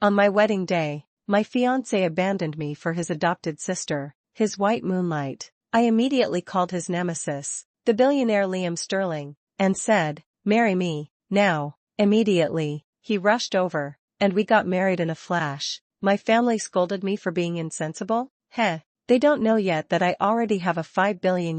On my wedding day, my fiancé abandoned me for his adopted sister, his white moonlight. I immediately called his nemesis, the billionaire Liam Sterling, and said, "Marry me, now." Immediately, he rushed over, and we got married in a flash. My family scolded me for being insensible? Heh. They don't know yet that I already have a $5 billion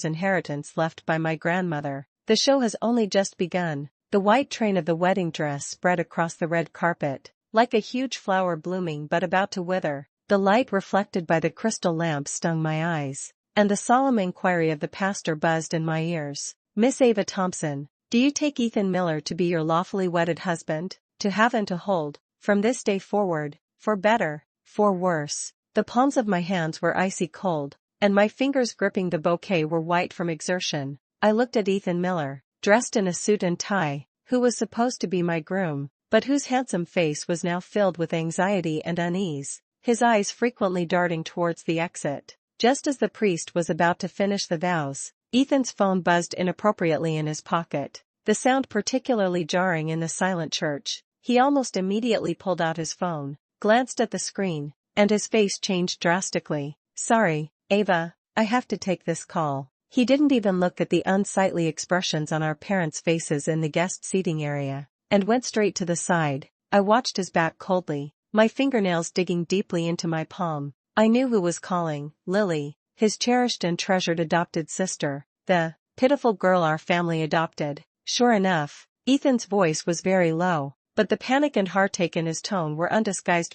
inheritance left by my grandmother. The show has only just begun. The white train of the wedding dress spread across the red carpet, like a huge flower blooming but about to wither. The light reflected by the crystal lamp stung my eyes, and the solemn inquiry of the pastor buzzed in my ears. "Miss Ava Thompson, do you take Ethan Miller to be your lawfully wedded husband, to have and to hold, from this day forward, for better, for worse?" The palms of my hands were icy cold, and my fingers gripping the bouquet were white from exertion. I looked at Ethan Miller, dressed in a suit and tie, who was supposed to be my groom, but whose handsome face was now filled with anxiety and unease, his eyes frequently darting towards the exit. Just as the priest was about to finish the vows, Ethan's phone buzzed inappropriately in his pocket, the sound particularly jarring in the silent church. He almost immediately pulled out his phone, glanced at the screen, and his face changed drastically. "Sorry, Ava, I have to take this call." He didn't even look at the unsightly expressions on our parents' faces in the guest seating area, and went straight to the side. I watched his back coldly, my fingernails digging deeply into my palm. I knew who was calling: Lily, his cherished and treasured adopted sister, the pitiful girl our family adopted. Sure enough, Ethan's voice was very low, but the panic and heartache in his tone were undisguised.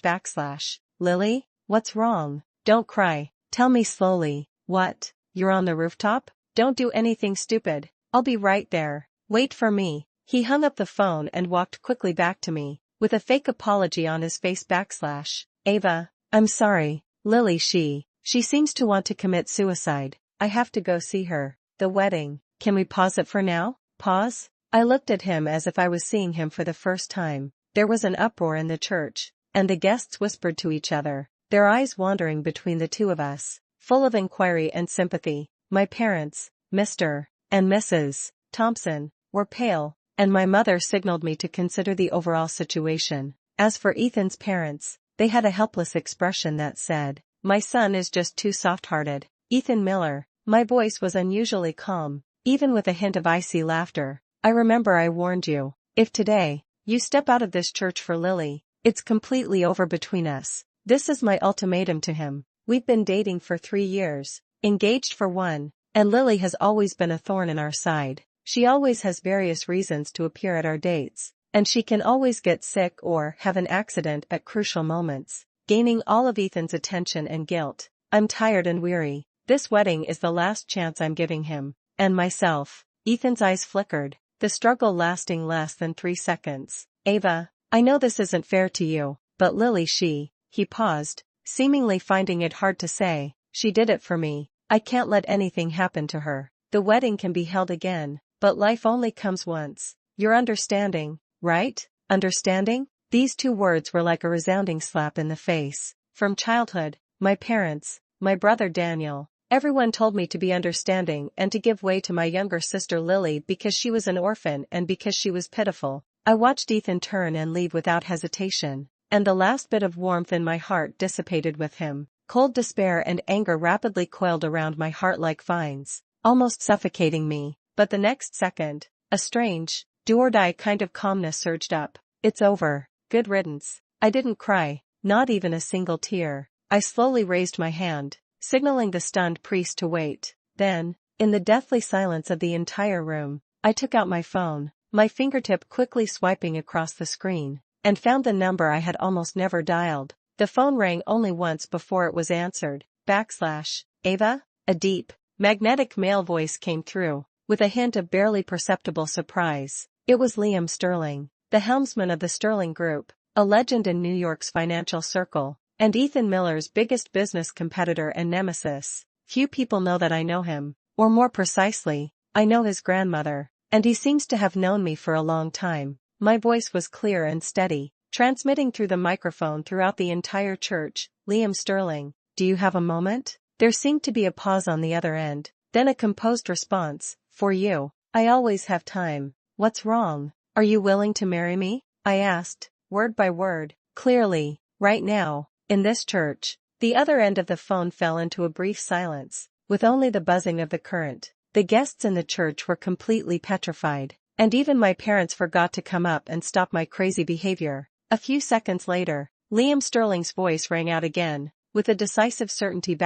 "Lily, what's wrong? Don't cry. Tell me slowly. What? You're on the rooftop? Don't do anything stupid. I'll be right there. Wait for me." He hung up the phone and walked quickly back to me, with a fake apology on his face. "Ava, I'm sorry, Lily, she seems to want to commit suicide. I have to go see her." "The wedding, can we pause it for now?" "Pause?" I looked at him as if I was seeing him for the first time. There was an uproar in the church, and the guests whispered to each other, their eyes wandering between the two of us, full of inquiry and sympathy. My parents, Mr. and Mrs. Thompson, were pale, and my mother signaled me to consider the overall situation. As for Ethan's parents, they had a helpless expression that said, "My son is just too soft-hearted." "Ethan Miller," my voice was unusually calm, even with a hint of icy laughter. "I remember I warned you. If today, you step out of this church for Lily, it's completely over between us. This is my ultimatum to him. We've been dating for 3 years, engaged for 1, and Lily has always been a thorn in our side. She always has various reasons to appear at our dates, and she can always get sick or have an accident at crucial moments, gaining all of Ethan's attention and guilt. I'm tired and weary. This wedding is the last chance I'm giving him, and myself." Ethan's eyes flickered, the struggle lasting less than 3 seconds. "Ava, I know this isn't fair to you, but Lily, he paused, seemingly finding it hard to say, "she did it for me. I can't let anything happen to her. The wedding can be held again, but life only comes once. You're understanding, right? Understanding?" These 2 words were like a resounding slap in the face. From childhood, my parents, my brother Daniel, everyone told me to be understanding and to give way to my younger sister Lily because she was an orphan and because she was pitiful. I watched Ethan turn and leave without hesitation, and the last bit of warmth in my heart dissipated with him. Cold despair and anger rapidly coiled around my heart like vines, almost suffocating me. But the next second, a strange, do-or-die kind of calmness surged up. "It's over. Good riddance." I didn't cry, not even a single tear. I slowly raised my hand, signaling the stunned priest to wait. Then, in the deathly silence of the entire room, I took out my phone, my fingertip quickly swiping across the screen, and found the number I had almost never dialed. The phone rang only once before it was answered. "Ava?" A deep, magnetic male voice came through, with a hint of barely perceptible surprise. It was Liam Sterling, the helmsman of the Sterling Group, a legend in New York's financial circle, and Ethan Miller's biggest business competitor and nemesis. Few people know that I know him, or more precisely, I know his grandmother, and he seems to have known me for a long time. My voice was clear and steady, transmitting through the microphone throughout the entire church. "Liam Sterling, do you have a moment?" There seemed to be a pause on the other end, then a composed response. "For you, I always have time. What's wrong? Are you willing to marry me?" I asked, word by word, Clearly, right now, in this church. The other end of the phone fell into a brief silence, with only the buzzing of the current. The guests in the church were completely petrified, and even my parents forgot to come up and stop my crazy behavior. A few seconds later, Liam Sterling's voice rang out again, with a decisive certainty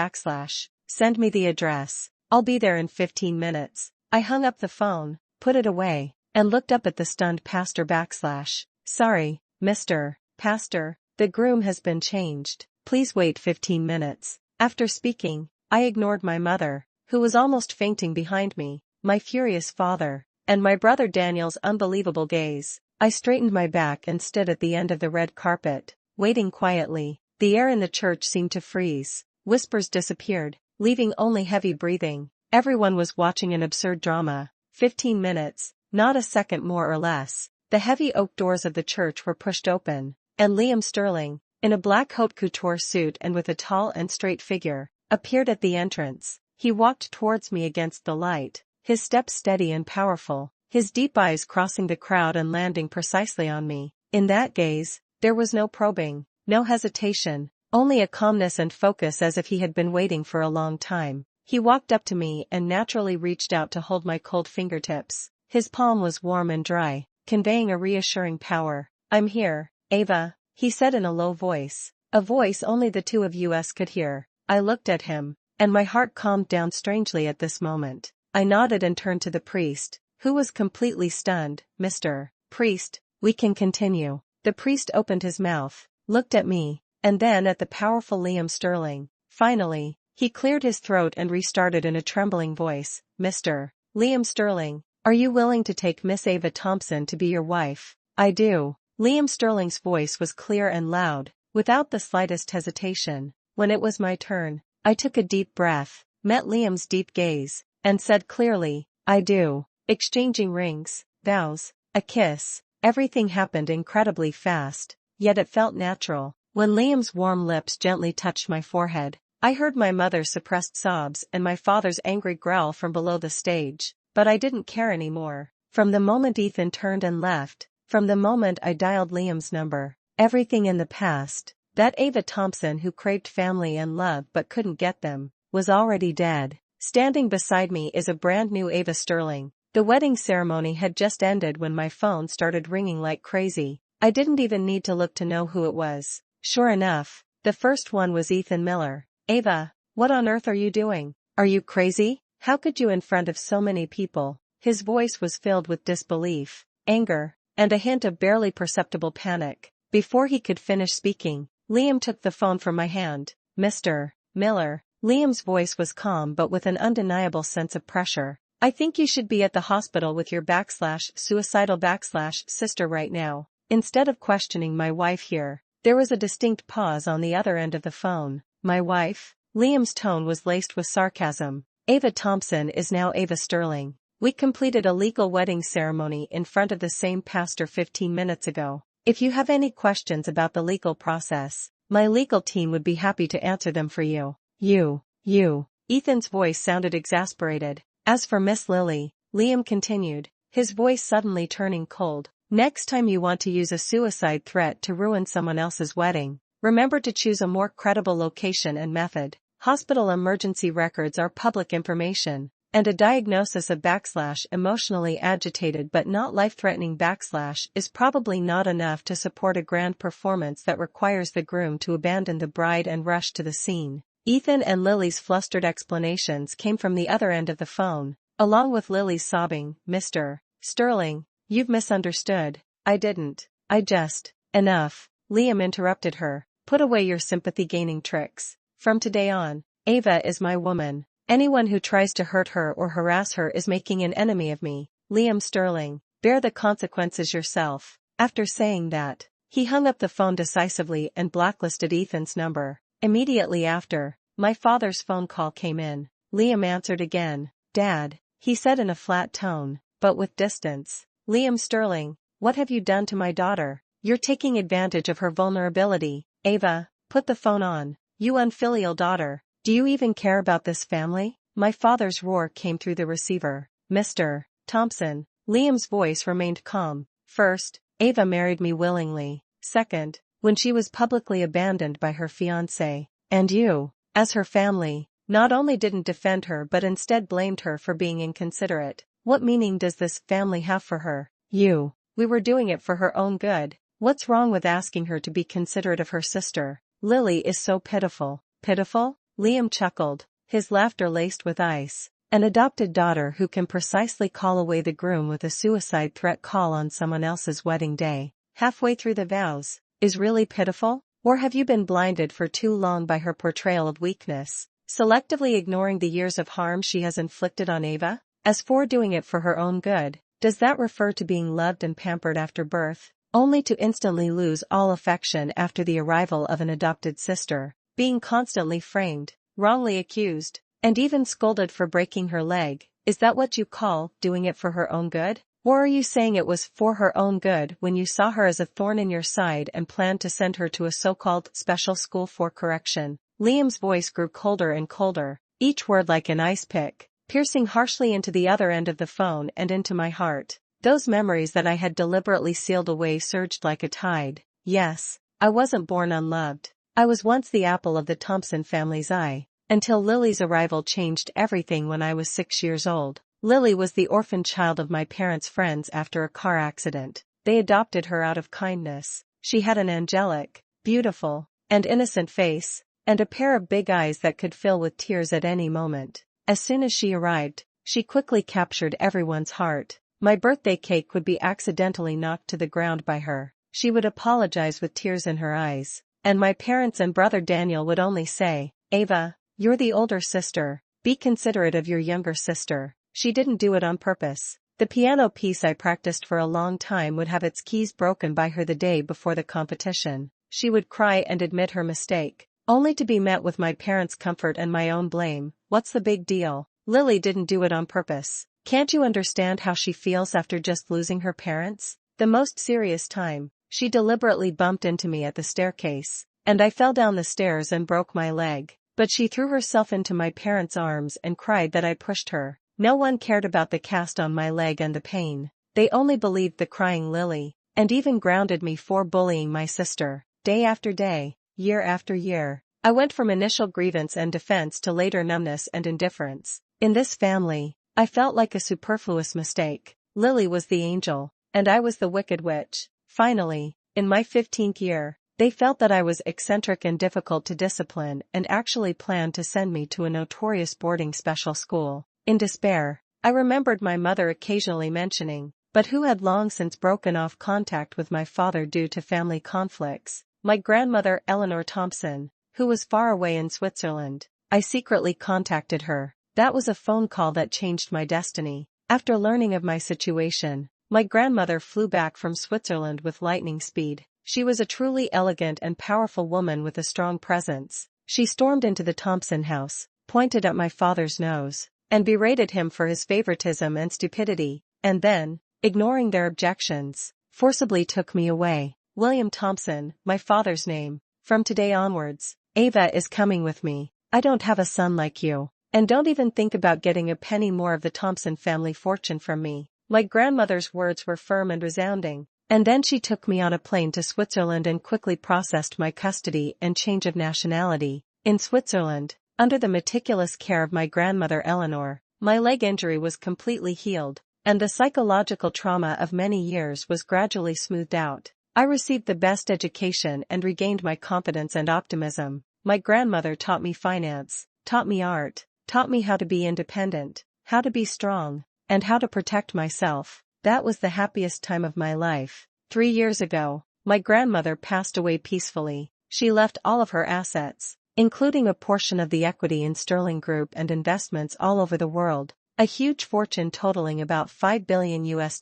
/ send me the address. I'll be there in 15 minutes. I hung up the phone, put it away, and looked up at the stunned pastor / sorry, Mr. Pastor, the groom has been changed. Please wait 15 minutes. After speaking, I ignored my mother, who was almost fainting behind me, my furious father, and my brother Daniel's unbelievable gaze. I straightened my back and stood at the end of the red carpet, waiting quietly. The air in the church seemed to freeze. Whispers disappeared, leaving only heavy breathing. Everyone was watching an absurd drama. 15 minutes, not a second more or less. The heavy oak doors of the church were pushed open, and Liam Sterling, in a black haute couture suit and with a tall and straight figure, appeared at the entrance. He walked towards me against the light, his steps steady and powerful, his deep eyes crossing the crowd and landing precisely on me. In that gaze, there was no probing, no hesitation, only a calmness and focus as if he had been waiting for a long time. He walked up to me and naturally reached out to hold my cold fingertips. His palm was warm and dry, conveying a reassuring power. I'm here, Ava, he said in a low voice, a voice only the two of us could hear. I looked at him, and my heart calmed down strangely at this moment. I nodded and turned to the priest, who was completely stunned. Mr. Priest, we can continue. The priest opened his mouth, looked at me, and then at the powerful Liam Sterling. Finally, he cleared his throat and restarted in a trembling voice. Mr. Liam Sterling, are you willing to take Miss Ava Thompson to be your wife? I do. Liam Sterling's voice was clear and loud, without the slightest hesitation. When it was my turn, I took a deep breath, met Liam's deep gaze, and said clearly, I do. Exchanging rings, vows, a kiss, everything happened incredibly fast, yet it felt natural. When Liam's warm lips gently touched my forehead, I heard my mother's suppressed sobs and my father's angry growl from below the stage, but I didn't care anymore. From the moment Ethan turned and left, from the moment I dialed Liam's number, everything in the past, that Ava Thompson who craved family and love but couldn't get them, was already dead. Standing beside me is a brand new Ava Sterling. The wedding ceremony had just ended when my phone started ringing like crazy. I didn't even need to look to know who it was. Sure enough, the first one was Ethan Miller. Ava, what on earth are you doing? Are you crazy? How could you in front of so many people? His voice was filled with disbelief, anger, and a hint of barely perceptible panic. Before he could finish speaking, Liam took the phone from my hand. Mr. Miller. Liam's voice was calm but with an undeniable sense of pressure. I think you should be at the hospital with your / suicidal / sister right now. Instead of questioning my wife here, there was a distinct pause on the other end of the phone. My wife? Liam's tone was laced with sarcasm. Ava Thompson is now Ava Sterling. We completed a legal wedding ceremony in front of the same pastor 15 minutes ago. If you have any questions about the legal process, my legal team would be happy to answer them for you. You. Ethan's voice sounded exasperated. As for Miss Lily, Liam continued, his voice suddenly turning cold. Next time you want to use a suicide threat to ruin someone else's wedding, remember to choose a more credible location and method. Hospital emergency records are public information, and a diagnosis of / emotionally agitated but not life-threatening / is probably not enough to support a grand performance that requires the groom to abandon the bride and rush to the scene. Ethan and Lily's flustered explanations came from the other end of the phone, along with Lily's sobbing, Mr. Sterling, you've misunderstood. I didn't. I just. Enough. Liam interrupted her. Put away your sympathy-gaining tricks. From today on, Ava is my woman. Anyone who tries to hurt her or harass her is making an enemy of me. Liam Sterling, bear the consequences yourself. After saying that, he hung up the phone decisively and blacklisted Ethan's number. Immediately after, my father's phone call came in. Liam answered again. Dad, he said in a flat tone, but with distance. Liam Sterling, what have you done to my daughter? You're taking advantage of her vulnerability. Ava, put the phone on. You unfilial daughter. Do you even care about this family? My father's roar came through the receiver. Mr. Thompson. Liam's voice remained calm. First, Ava married me willingly. Second, when she was publicly abandoned by her fiancé. And you, as her family, not only didn't defend her but instead blamed her for being inconsiderate. What meaning does this family have for her? We were doing it for her own good. What's wrong with asking her to be considerate of her sister? Lily is so pitiful. Pitiful? Liam chuckled, his laughter laced with ice. An adopted daughter who can precisely call away the groom with a suicide threat call on someone else's wedding day, halfway through the vows, is really pitiful? Or have you been blinded for too long by her portrayal of weakness, selectively ignoring the years of harm she has inflicted on Ava? As for doing it for her own good, does that refer to being loved and pampered after birth, only to instantly lose all affection after the arrival of an adopted sister, being constantly framed, wrongly accused, and even scolded for breaking her leg? Is that what you call doing it for her own good? Or are you saying it was for her own good when you saw her as a thorn in your side and planned to send her to a so-called special school for correction? Liam's voice grew colder and colder, each word like an ice pick, piercing harshly into the other end of the phone and into my heart. Those memories that I had deliberately sealed away surged like a tide. Yes, I wasn't born unloved. I was once the apple of the Thompson family's eye. Until Lily's arrival changed everything when I was 6 years old. Lily was the orphan child of my parents' friends after a car accident. They adopted her out of kindness. She had an angelic, beautiful, and innocent face, and a pair of big eyes that could fill with tears at any moment. As soon as she arrived, she quickly captured everyone's heart. My birthday cake would be accidentally knocked to the ground by her. She would apologize with tears in her eyes, and my parents and brother Daniel would only say, "Ava, you're the older sister, be considerate of your younger sister." She didn't do it on purpose. The piano piece I practiced for a long time would have its keys broken by her the day before the competition. She would cry and admit her mistake, only to be met with my parents' comfort and my own blame. What's the big deal? Lily didn't do it on purpose. Can't you understand how she feels after just losing her parents? The most serious time, she deliberately bumped into me at the staircase, and I fell down the stairs and broke my leg. But she threw herself into my parents' arms and cried that I pushed her. No one cared about the cast on my leg and the pain. They only believed the crying Lily, and even grounded me for bullying my sister. Day after day, year after year, I went from initial grievance and defense to later numbness and indifference. In this family, I felt like a superfluous mistake. Lily was the angel, and I was the wicked witch. Finally, in my 15th year, they felt that I was eccentric and difficult to discipline and actually planned to send me to a notorious boarding special school. In despair, I remembered my mother occasionally mentioning, but who had long since broken off contact with my father due to family conflicts, my grandmother Eleanor Thompson, who was far away in Switzerland. I secretly contacted her. That was a phone call that changed my destiny. After learning of my situation, my grandmother flew back from Switzerland with lightning speed. She was a truly elegant and powerful woman with a strong presence. She stormed into the Thompson house, pointed at my father's nose, and berated him for his favoritism and stupidity, and then, ignoring their objections, forcibly took me away. William Thompson, my father's name. From today onwards, Ava is coming with me. I don't have a son like you, and don't even think about getting a penny more of the Thompson family fortune from me. My grandmother's words were firm and resounding. And then she took me on a plane to Switzerland and quickly processed my custody and change of nationality. In Switzerland, under the meticulous care of my grandmother Eleanor, my leg injury was completely healed, and the psychological trauma of many years was gradually smoothed out. I received the best education and regained my confidence and optimism. My grandmother taught me finance, taught me art, taught me how to be independent, how to be strong, and how to protect myself. That was the happiest time of my life. 3 years ago, my grandmother passed away peacefully. She left all of her assets, including a portion of the equity in Sterling Group and investments all over the world, a huge fortune totaling about $5 billion US,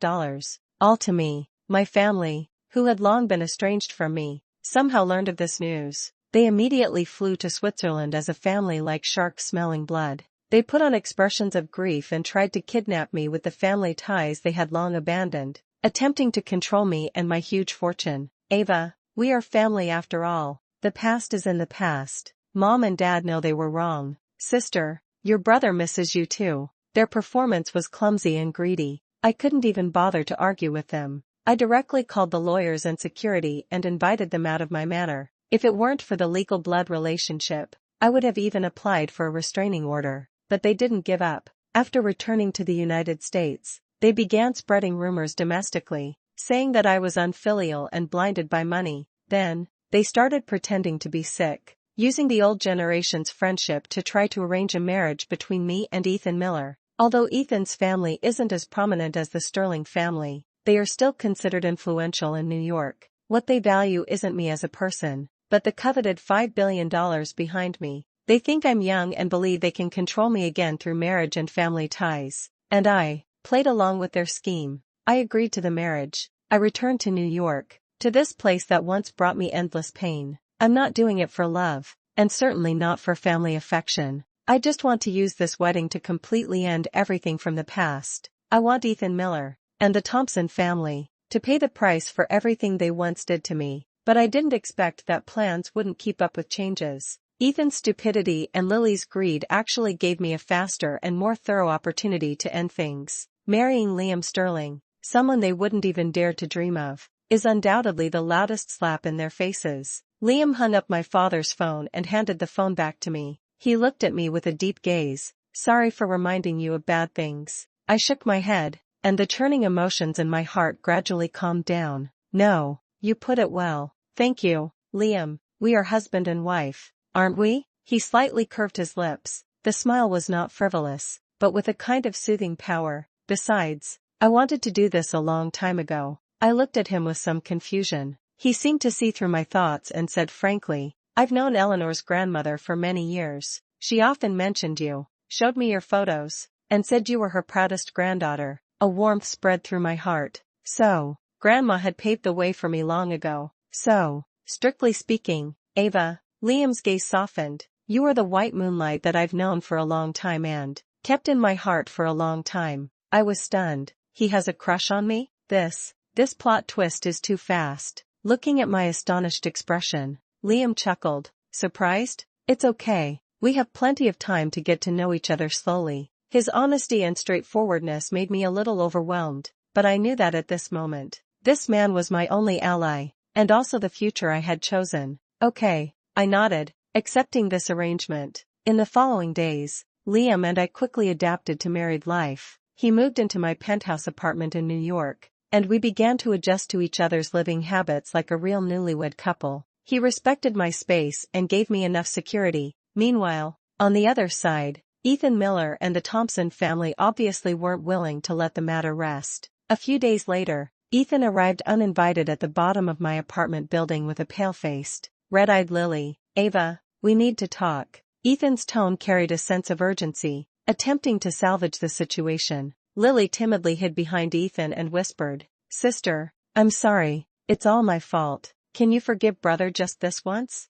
all to me. My family, who had long been estranged from me, somehow learned of this news. They immediately flew to Switzerland as a family like sharks smelling blood. They put on expressions of grief and tried to kidnap me with the family ties they had long abandoned, attempting to control me and my huge fortune. Ava, we are family after all. The past is in the past. Mom and Dad know they were wrong. Sister, your brother misses you too. Their performance was clumsy and greedy. I couldn't even bother to argue with them. I directly called the lawyers and security and invited them out of my manor. If it weren't for the legal blood relationship, I would have even applied for a restraining order, but they didn't give up. After returning to the United States, they began spreading rumors domestically, saying that I was unfilial and blinded by money. Then, they started pretending to be sick, using the old generation's friendship to try to arrange a marriage between me and Ethan Miller. Although Ethan's family isn't as prominent as the Sterling family, they are still considered influential in New York. What they value isn't me as a person, but the coveted $5 billion behind me. They think I'm young and believe they can control me again through marriage and family ties. And I played along with their scheme. I agreed to the marriage. I returned to New York, to this place that once brought me endless pain. I'm not doing it for love, and certainly not for family affection. I just want to use this wedding to completely end everything from the past. I want Ethan Miller, and the Thompson family, to pay the price for everything they once did to me. But I didn't expect that plans wouldn't keep up with changes. Ethan's stupidity and Lily's greed actually gave me a faster and more thorough opportunity to end things. Marrying Liam Sterling, someone they wouldn't even dare to dream of, is undoubtedly the loudest slap in their faces. Liam hung up my father's phone and handed the phone back to me. He looked at me with a deep gaze. Sorry for reminding you of bad things. I shook my head, and the churning emotions in my heart gradually calmed down. No, you put it well. Thank you, Liam. We are husband and wife, aren't we? He slightly curved his lips. The smile was not frivolous, but with a kind of soothing power. Besides, I wanted to do this a long time ago. I looked at him with some confusion. He seemed to see through my thoughts and said frankly, I've known Eleanor's grandmother for many years. She often mentioned you, showed me your photos, and said you were her proudest granddaughter. A warmth spread through my heart. So, Grandma had paved the way for me long ago. So, strictly speaking, Ava, Liam's gaze softened. You are the white moonlight that I've known for a long time and kept in my heart for a long time. I was stunned. He has a crush on me? This plot twist is too fast. Looking at my astonished expression, Liam chuckled. Surprised? It's okay. We have plenty of time to get to know each other slowly. His honesty and straightforwardness made me a little overwhelmed, but I knew that at this moment, this man was my only ally, and also the future I had chosen. Okay, I nodded, accepting this arrangement. In the following days, Liam and I quickly adapted to married life. He moved into my penthouse apartment in New York, and we began to adjust to each other's living habits like a real newlywed couple. He respected my space and gave me enough security. Meanwhile, on the other side, Ethan Miller and the Thompson family obviously weren't willing to let the matter rest. A few days later, Ethan arrived uninvited at the bottom of my apartment building with a pale-faced, red-eyed Lily. Ava, we need to talk. Ethan's tone carried a sense of urgency, attempting to salvage the situation. Lily timidly hid behind Ethan and whispered, Sister, I'm sorry, it's all my fault. Can you forgive brother just this once?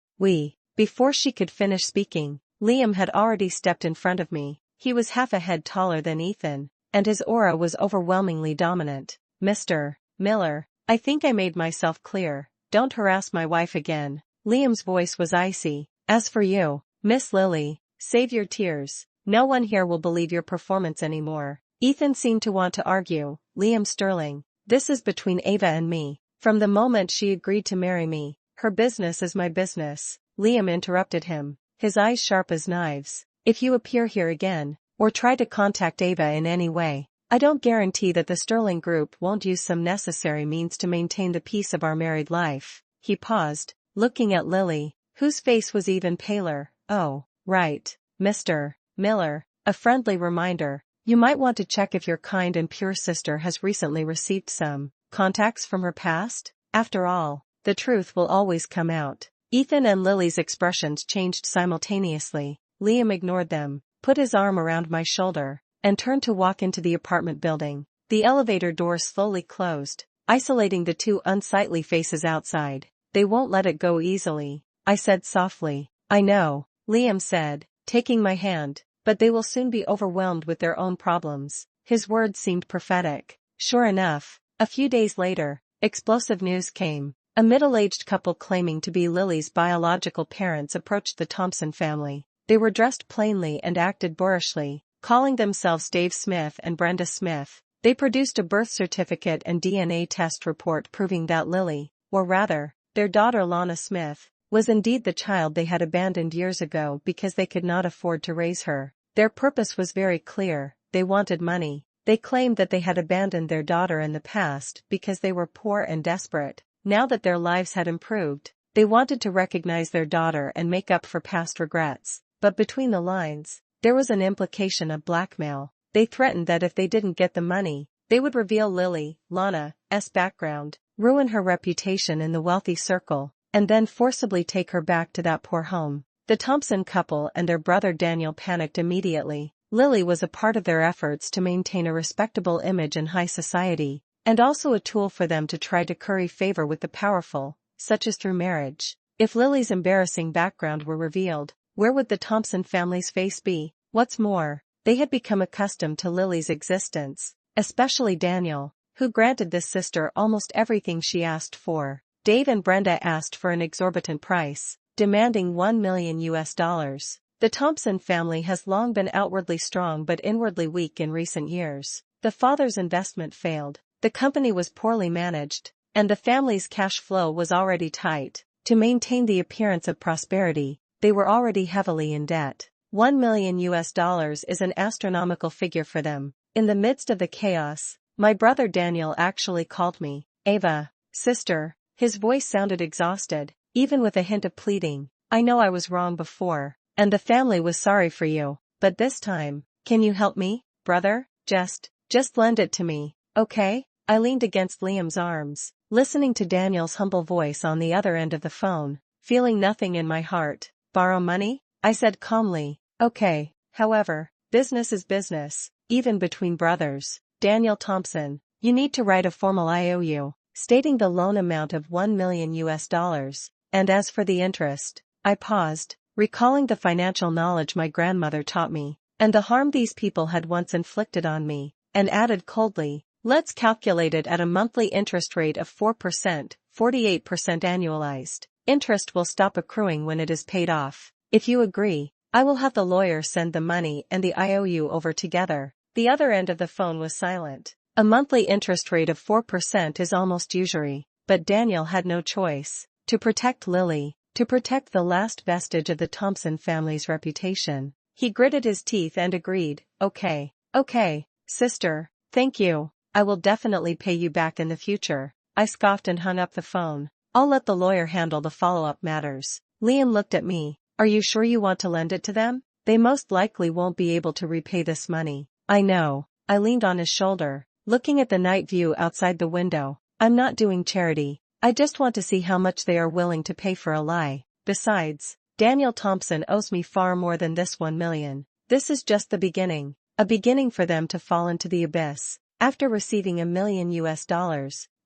Before she could finish speaking, Liam had already stepped in front of me. He was half a head taller than Ethan, and his aura was overwhelmingly dominant. Mr. Miller, I think I made myself clear. Don't harass my wife again. Liam's voice was icy. As for you, Miss Lily, save your tears. No one here will believe your performance anymore. Ethan seemed to want to argue. Liam Sterling, this is between Ava and me. From the moment she agreed to marry me, her business is my business. Liam interrupted him, his eyes sharp as knives. If you appear here again, or try to contact Ava in any way, I don't guarantee that the Sterling Group won't use some necessary means to maintain the peace of our married life. He paused, looking at Lily, whose face was even paler. Oh, right, Mr. Miller, a friendly reminder. You might want to check if your kind and pure sister has recently received some contacts from her past. After all, the truth will always come out. Ethan and Lily's expressions changed simultaneously. Liam ignored them, put his arm around my shoulder, and turned to walk into the apartment building. The elevator door slowly closed, isolating the two unsightly faces outside. They won't let it go easily, I said softly. I know, Liam said, taking my hand, but they will soon be overwhelmed with their own problems. His words seemed prophetic. Sure enough, a few days later, explosive news came. A middle-aged couple claiming to be Lily's biological parents approached the Thompson family. They were dressed plainly and acted boorishly, calling themselves Dave Smith and Brenda Smith. They produced a birth certificate and DNA test report proving that Lily, or rather, their daughter Lana Smith, was indeed the child they had abandoned years ago because they could not afford to raise her. Their purpose was very clear: they wanted money. They claimed that they had abandoned their daughter in the past because they were poor and desperate. Now that their lives had improved, they wanted to recognize their daughter and make up for past regrets. But between the lines, there was an implication of blackmail. They threatened that if they didn't get the money, they would reveal Lana's background, ruin her reputation in the wealthy circle, and then forcibly take her back to that poor home. The Thompson couple and their brother Daniel panicked immediately. Lily was a part of their efforts to maintain a respectable image in high society, and also a tool for them to try to curry favor with the powerful, such as through marriage. If Lily's embarrassing background were revealed, where would the Thompson family's face be? What's more, they had become accustomed to Lily's existence, especially Daniel, who granted this sister almost everything she asked for. Dave and Brenda asked for an exorbitant price, demanding $1 million. The Thompson family has long been outwardly strong but inwardly weak in recent years. The father's investment failed, the company was poorly managed, and the family's cash flow was already tight. To maintain the appearance of prosperity, they were already heavily in debt. $1 million is an astronomical figure for them. In the midst of the chaos, my brother Daniel actually called me Ava, sister. His voice sounded exhausted, even with a hint of pleading. I know I was wrong before, and the family was sorry for you, but this time, can you help me, brother? Just lend it to me, okay? I leaned against Liam's arms, listening to Daniel's humble voice on the other end of the phone, feeling nothing in my heart. Borrow money? I said calmly. Okay. However, business is business, even between brothers. Daniel Thompson, you need to write a formal IOU, stating the loan amount of $1 million, and as for the interest. I paused, recalling the financial knowledge my grandmother taught me, and the harm these people had once inflicted on me, and added coldly, let's calculate it at a monthly interest rate of 4%, 48% annualized. Interest will stop accruing when it is paid off. If you agree, I will have the lawyer send the money and the IOU over together. The other end of the phone was silent. A monthly interest rate of 4% is almost usury, but Daniel had no choice. To protect Lily, to protect the last vestige of the Thompson family's reputation, he gritted his teeth and agreed. Okay, sister, thank you. I will definitely pay you back in the future. I scoffed and hung up the phone. I'll let the lawyer handle the follow-up matters. Liam looked at me. Are you sure you want to lend it to them? They most likely won't be able to repay this money. I know. I leaned on his shoulder, looking at the night view outside the window. I'm not doing charity. I just want to see how much they are willing to pay for a lie. Besides, Daniel Thompson owes me far more than this $1 million. This is just the beginning. A beginning for them to fall into the abyss. After receiving $1 million,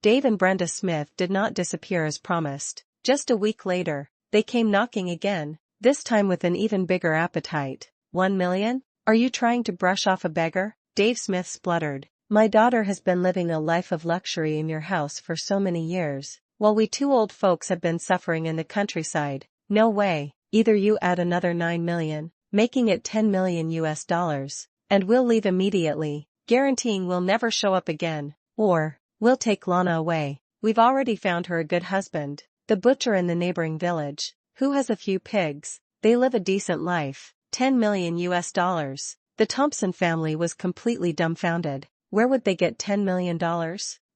Dave and Brenda Smith did not disappear as promised. Just a week later, they came knocking again, this time with an even bigger appetite. $1 million? Are you trying to brush off a beggar? Dave Smith spluttered. My daughter has been living a life of luxury in your house for so many years, while we two old folks have been suffering in the countryside. No way. Either you add another $9 million, making it $10 million, and we'll leave immediately, guaranteeing we'll never show up again, or we'll take Lana away. We've already found her a good husband, the butcher in the neighboring village, who has a few pigs. They live a decent life. $10 million. The Thompson family was completely dumbfounded. Where would they get $10 million?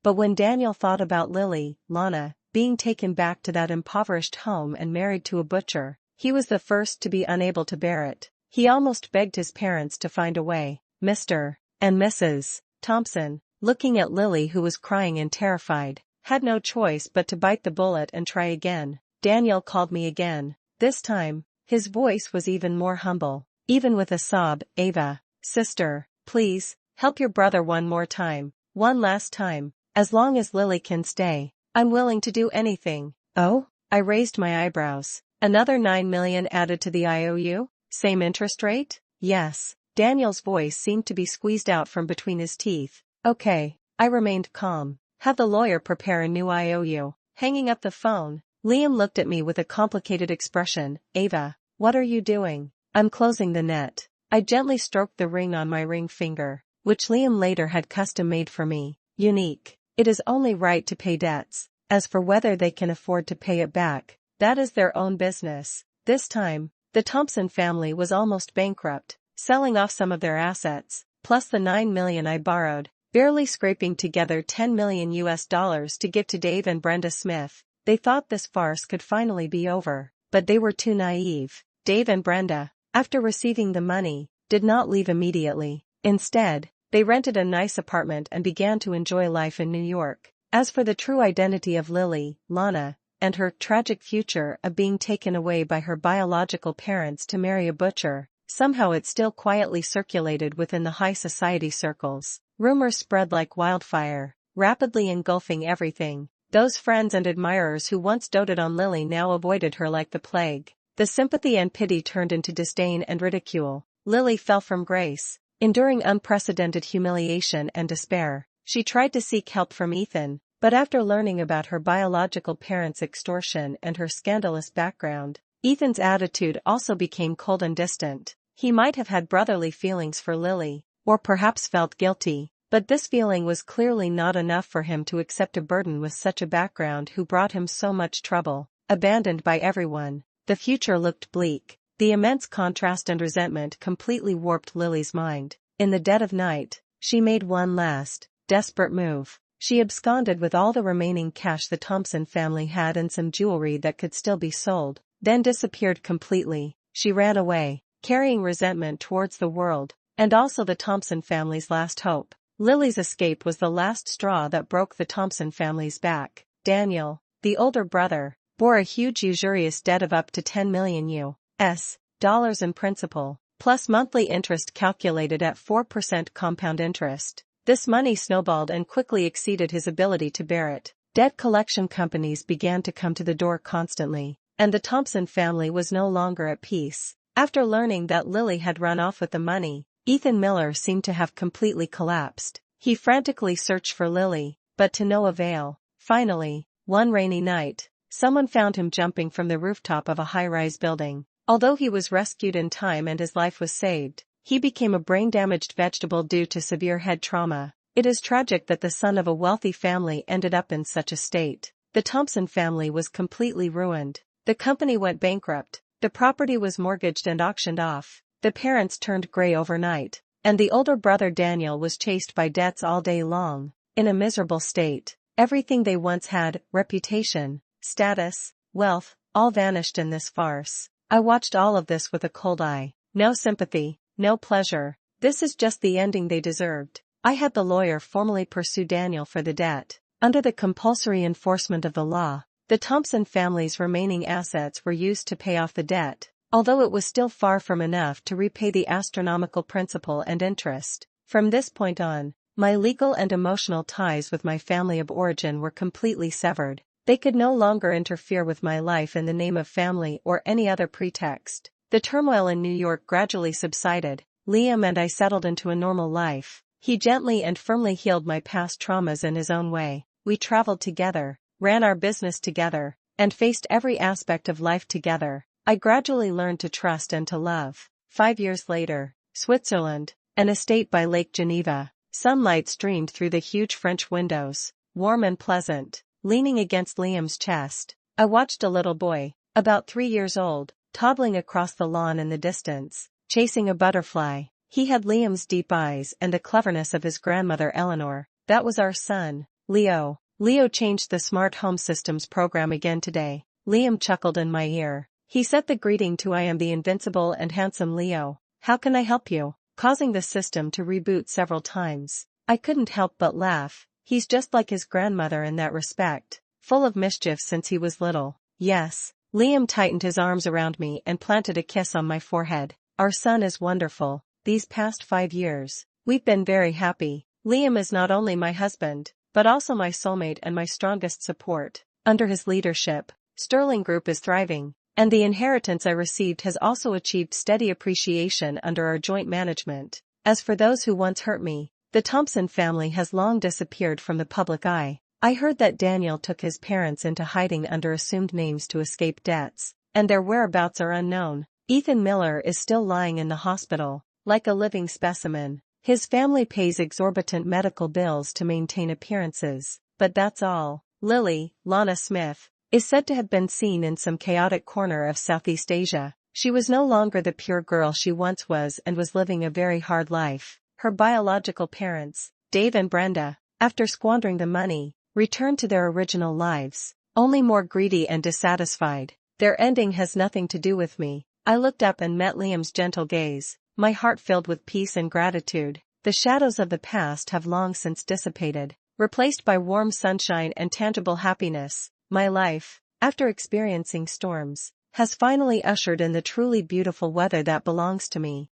But when Daniel thought about Lana, being taken back to that impoverished home and married to a butcher, he was the first to be unable to bear it. He almost begged his parents to find a way. Mr. and Mrs. Thompson, looking at Lily who was crying and terrified, had no choice but to bite the bullet and try again. Daniel called me again. This time, his voice was even more humble. Even with a sob, Ava, sister, please, help your brother one more time. One last time. As long as Lily can stay, I'm willing to do anything. Oh? I raised my eyebrows. Another $9 million added to the IOU? Same interest rate? Yes. Daniel's voice seemed to be squeezed out from between his teeth. Okay. I remained calm. Have the lawyer prepare a new IOU. Hanging up the phone, Liam looked at me with a complicated expression. Ava, what are you doing? I'm closing the net. I gently stroked the ring on my ring finger. which Liam later had custom made for me. Unique. It is only right to pay debts. As for whether they can afford to pay it back, that is their own business. This time, the Thompson family was almost bankrupt, selling off some of their assets, plus the $9 million I borrowed, barely scraping together $10 million to give to Dave and Brenda Smith. They thought this farce could finally be over, but they were too naive. Dave and Brenda, after receiving the money, did not leave immediately. Instead, they rented a nice apartment and began to enjoy life in New York. As for the true identity of Lily, Lana, and her tragic future of being taken away by her biological parents to marry a butcher, somehow it still quietly circulated within the high society circles. Rumors spread like wildfire, rapidly engulfing everything. Those friends and admirers who once doted on Lily now avoided her like the plague. The sympathy and pity turned into disdain and ridicule. Lily fell from grace, enduring unprecedented humiliation and despair. She tried to seek help from Ethan, but after learning about her biological parents' extortion and her scandalous background, Ethan's attitude also became cold and distant. He might have had brotherly feelings for Lily, or perhaps felt guilty, but this feeling was clearly not enough for him to accept a burden with such a background who brought him so much trouble. Abandoned by everyone, the future looked bleak. The immense contrast and resentment completely warped Lily's mind. In the dead of night, she made one last, desperate move. She absconded with all the remaining cash the Thompson family had and some jewelry that could still be sold, then disappeared completely. She ran away, carrying resentment towards the world, and also the Thompson family's last hope. Lily's escape was the last straw that broke the Thompson family's back. Daniel, the older brother, bore a huge usurious debt of up to $10 million U.S. dollars in principal, plus monthly interest calculated at 4% compound interest. This money snowballed and quickly exceeded his ability to bear it. Debt collection companies began to come to the door constantly, and the Thompson family was no longer at peace. After learning that Lily had run off with the money, Ethan Miller seemed to have completely collapsed. He frantically searched for Lily, but to no avail. Finally, one rainy night, someone found him jumping from the rooftop of a high-rise building. Although he was rescued in time and his life was saved, he became a brain-damaged vegetable due to severe head trauma. It is tragic that the son of a wealthy family ended up in such a state. The Thompson family was completely ruined. The company went bankrupt, the property was mortgaged and auctioned off, the parents turned gray overnight, and the older brother Daniel was chased by debts all day long. In a miserable state, everything they once had, reputation, status, wealth, all vanished in this farce. I watched all of this with a cold eye. No sympathy, no pleasure. This is just the ending they deserved. I had the lawyer formally pursue Daniel for the debt. Under the compulsory enforcement of the law, the Thompson family's remaining assets were used to pay off the debt, although it was still far from enough to repay the astronomical principal and interest. From this point on, my legal and emotional ties with my family of origin were completely severed. They could no longer interfere with my life in the name of family or any other pretext. The turmoil in New York gradually subsided. Liam and I settled into a normal life. He gently and firmly healed my past traumas in his own way. We traveled together, ran our business together, and faced every aspect of life together. I gradually learned to trust and to love. 5 years later, Switzerland, an estate by Lake Geneva. Sunlight streamed through the huge French windows, warm and pleasant. Leaning against Liam's chest, I watched a little boy, about 3 years old, toddling across the lawn in the distance, chasing a butterfly. He had Liam's deep eyes and the cleverness of his grandmother Eleanor. That was our son, Leo. Leo changed the smart home systems program again today. Liam chuckled in my ear. He set the greeting to I am the invincible and handsome Leo. How can I help you? Causing the system to reboot several times. I couldn't help but laugh. He's just like his grandmother in that respect, full of mischief since he was little. Yes. Liam tightened his arms around me and planted a kiss on my forehead. Our son is wonderful. These past 5 years, we've been very happy. Liam is not only my husband, but also my soulmate and my strongest support. Under his leadership, Sterling Group is thriving, and the inheritance I received has also achieved steady appreciation under our joint management. As for those who once hurt me, the Thompson family has long disappeared from the public eye. I heard that Daniel took his parents into hiding under assumed names to escape debts, and their whereabouts are unknown. Ethan Miller is still lying in the hospital, like a living specimen. His family pays exorbitant medical bills to maintain appearances, but that's all. Lily, Lana Smith, is said to have been seen in some chaotic corner of Southeast Asia. She was no longer the pure girl she once was and was living a very hard life. Her biological parents, Dave and Brenda, after squandering the money, returned to their original lives, only more greedy and dissatisfied. Their ending has nothing to do with me. I looked up and met Liam's gentle gaze, my heart filled with peace and gratitude. The shadows of the past have long since dissipated, replaced by warm sunshine and tangible happiness. My life, after experiencing storms, has finally ushered in the truly beautiful weather that belongs to me.